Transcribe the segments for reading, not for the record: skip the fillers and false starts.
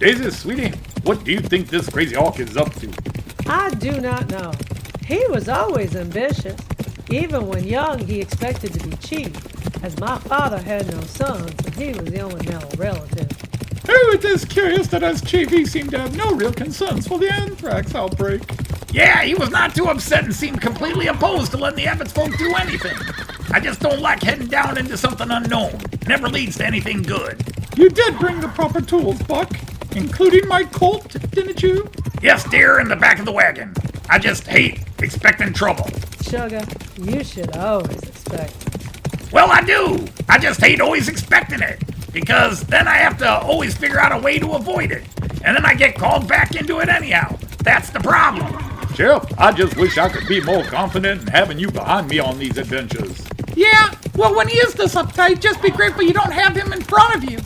Daisy, sweetie, what do you think this crazy hawk is up to? I do not know. He was always ambitious. Even when young, he expected to be chief, as my father had no sons, and he was the only male relative. Oh, it is curious that as chief he seemed to have no real concerns for the anthrax outbreak. Yeah, he was not too upset and seemed completely opposed to letting the Evans folk do anything. I just don't like heading down into something unknown. Never leads to anything good. You did bring the proper tools, Buck, including my Colt, didn't you? Yes, dear, in the back of the wagon. I just hate expecting trouble. Sugar, you should always expect it. Well, I do. I just hate always expecting it. Because then I have to always figure out a way to avoid it. And then I get called back into it anyhow. That's the problem. Sheriff, I just wish I could be more confident in having you behind me on these adventures. Yeah, well, when he is this uptight, just be grateful you don't have him in front of you.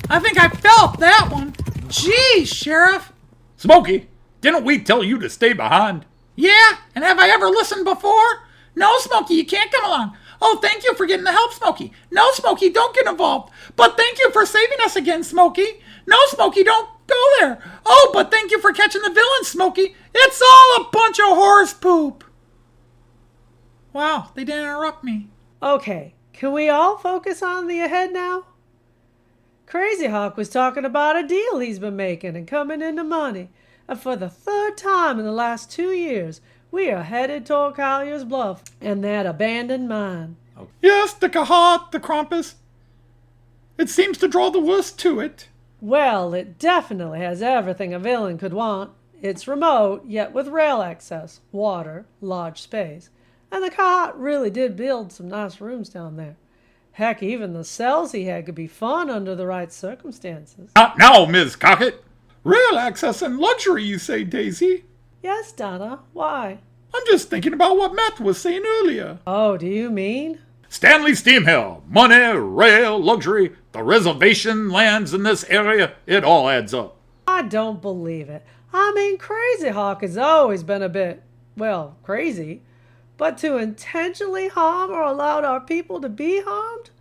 I think I felt that one. Gee, Sheriff. Smokey, didn't we tell you to stay behind? Yeah, and have I ever listened before? No, Smokey, you can't come along. Oh, thank you for getting the help, Smokey. No, Smokey, don't get involved. But thank you for saving us again, Smokey. No, Smokey, don't go there. Oh, but thank you for catching the villain, Smokey. It's all a bunch of horse poop. Wow, they didn't interrupt me. Okay, can we all focus on the ahead now? Crazy Hawk was talking about a deal he's been making and coming into money. And for the third time in the last 2 years, we are headed toward Collier's Bluff and that abandoned mine. Yes, the Cahat, the Krampus. It seems to draw the worst to it. Well, it definitely has everything a villain could want. It's remote, yet with rail access, water, large space. And the Cahat really did build some nice rooms down there. Heck, even the cells he had could be fun under the right circumstances. Now, Ms. Cockett. Rail access and luxury, you say, Daisy? Yes, Donna, why? I'm just thinking about what Matt was saying earlier. Oh, do you mean? Stanley Steamherr, money, rail, luxury, the reservation lands in this area, it all adds up. I don't believe it. I mean, Crazy Hawk has always been a bit, well, crazy. But to intentionally harm or allow our people to be harmed?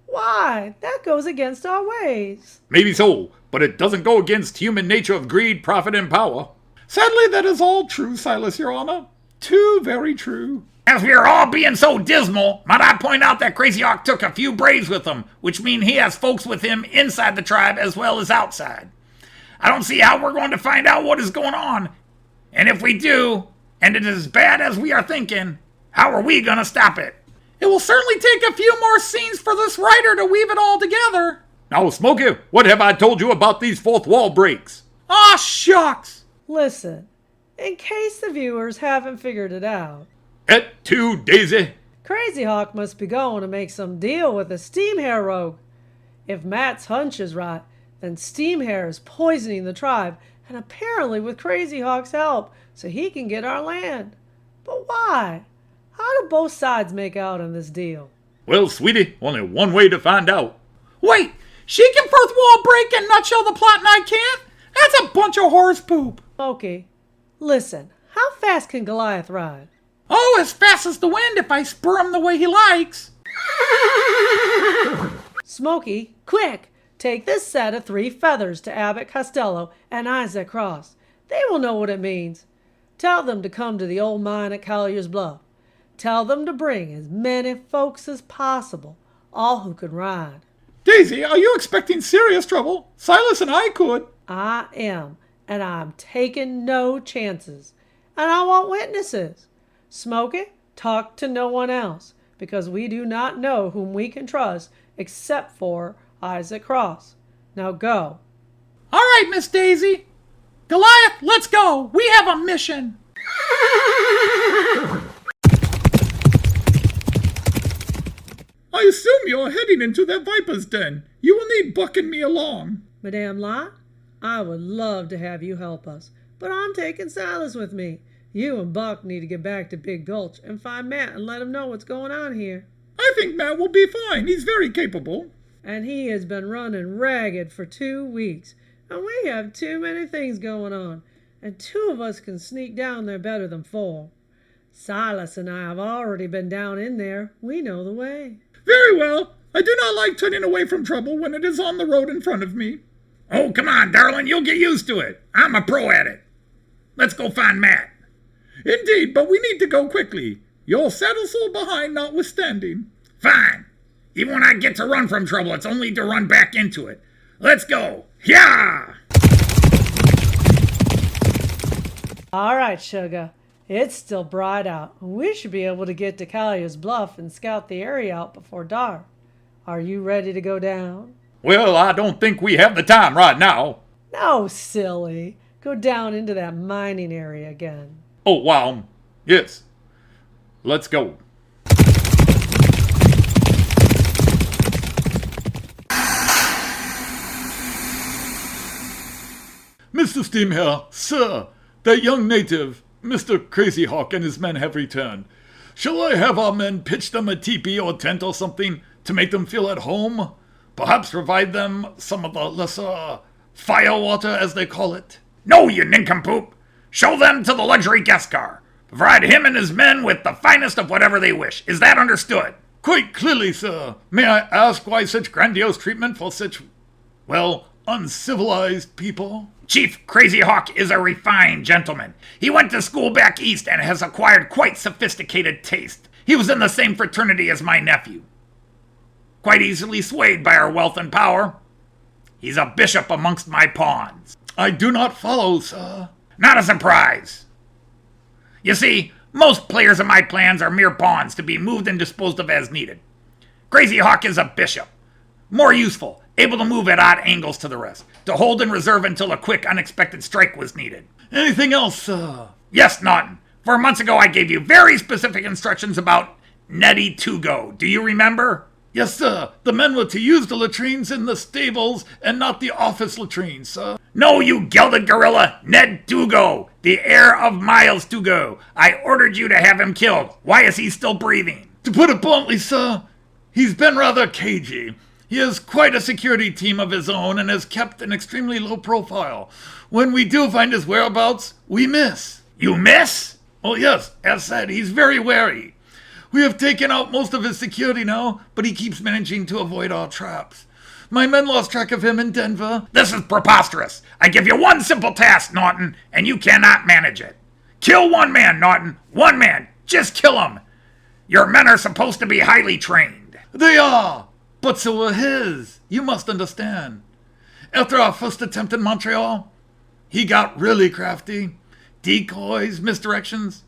Why? That goes against our ways. Maybe so, but it doesn't go against human nature of greed, profit, and power. Sadly, that is all true, Silas, Your Honor. Too very true. As we are all being so dismal, might I point out that Crazy Hawk took a few braves with him, which means he has folks with him inside the tribe as well as outside. I don't see how we're going to find out what is going on. And if we do, and it is as bad as we are thinking, how are we going to stop it? It will certainly take a few more scenes for this writer to weave it all together. Now, Smokey, what have I told you about these fourth wall breaks? Aw, shucks. Listen, in case the viewers haven't figured it out. Et tu, Daisy? Crazy Hawk must be going to make some deal with the Steamherr rogue. If Matt's hunch is right, then Steamherr is poisoning the tribe, and apparently with Crazy Hawk's help, so he can get our land. But why? How do both sides make out on this deal? Well, sweetie, only one way to find out. Wait, she can fourth wall break and nutshell the plot and I can't? That's a bunch of horse poop. Smokey, listen, how fast can Goliath ride? Oh, as fast as the wind if I spur him the way he likes. Smokey, quick! Take this set of 3 feathers to Abbott Costello and Isaac Cross. They will know what it means. Tell them to come to the old mine at Collier's Bluff. Tell them to bring as many folks as possible, all who can ride. Daisy, are you expecting serious trouble? Silas and I could. I am, and I'm taking no chances. And I want witnesses. Smokey, talk to no one else, because we do not know whom we can trust except for Isaac Cross. Now go. All right, Miss Daisy. Goliath, let's go. We have a mission. I assume you're heading into that viper's den. You will need Buck and me along. Madame La, I would love to have you help us, but I'm taking Silas with me. You and Buck need to get back to Big Gulch and find Matt and let him know what's going on here. I think Matt will be fine. He's very capable. And he has been running ragged for 2 weeks. And we have too many things going on. And 2 of us can sneak down there better than 4. Silas and I have already been down in there. We know the way. Very well. I do not like turning away from trouble when it is on the road in front of me. Oh, come on, darling, you'll get used to it. I'm a pro at it. Let's go find Matt. Indeed, but we need to go quickly. Your saddle's so behind notwithstanding. Fine. Even when I get to run from trouble, it's only to run back into it. Let's go. Yeah! All right, Sugar. It's still bright out. We should be able to get to Collier's Bluff and scout the area out before dark. Are you ready to go down? Well, I don't think we have the time right now. No, silly. Go down into that mining area again. Oh, wow. Yes. Let's go. Mr. Steamherr, sir, that young native, Mr. Crazy Hawk, and his men have returned. Shall I have our men pitch them a teepee or tent or something to make them feel at home? Perhaps provide them some of the lesser fire water, as they call it? No, you nincompoop. Show them to the luxury guest car. Provide him and his men with the finest of whatever they wish. Is that understood? Quite clearly, sir. May I ask why such grandiose treatment for such, well, uncivilized people? Chief Crazy Hawk is a refined gentleman. He went to school back east and has acquired quite sophisticated taste. He was in the same fraternity as my nephew. Quite easily swayed by our wealth and power. He's a bishop amongst my pawns. I do not follow, sir. Not a surprise. You see, most players of my plans are mere pawns to be moved and disposed of as needed. Crazy Hawk is a bishop. More useful, able to move at odd angles to the rest, to hold in reserve until a quick, unexpected strike was needed. Anything else, sir? Yes, Naughton. 4 months ago I gave you very specific instructions about Nettie To-Go. Do you remember? Yes, sir. The men were to use the latrines in the stables and not the office latrines, sir. No, you gelded gorilla. Ned To-Go, the heir of Miles To-Go. I ordered you to have him killed. Why is he still breathing? To put it bluntly, sir, he's been rather cagey. He has quite a security team of his own and has kept an extremely low profile. When we do find his whereabouts, we miss. You miss? Oh, yes. As said, he's very wary. We have taken out most of his security now, but he keeps managing to avoid our traps. My men lost track of him in Denver. This is preposterous. I give you one simple task, Naughton, and you cannot manage it. Kill one man, Naughton. One man. Just kill him. Your men are supposed to be highly trained. They are, but so were his. You must understand. After our first attempt in Montreal, he got really crafty. Decoys, misdirections.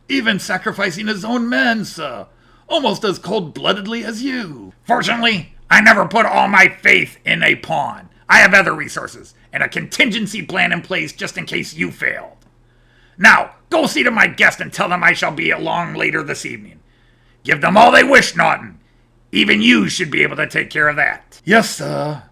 Even sacrificing his own men, sir. Almost as cold-bloodedly as you. Fortunately, I never put all my faith in a pawn. I have other resources, and a contingency plan in place just in case you failed. Now, go see to my guest and tell them I shall be along later this evening. Give them all they wish, Naughton. Even you should be able to take care of that. Yes, sir.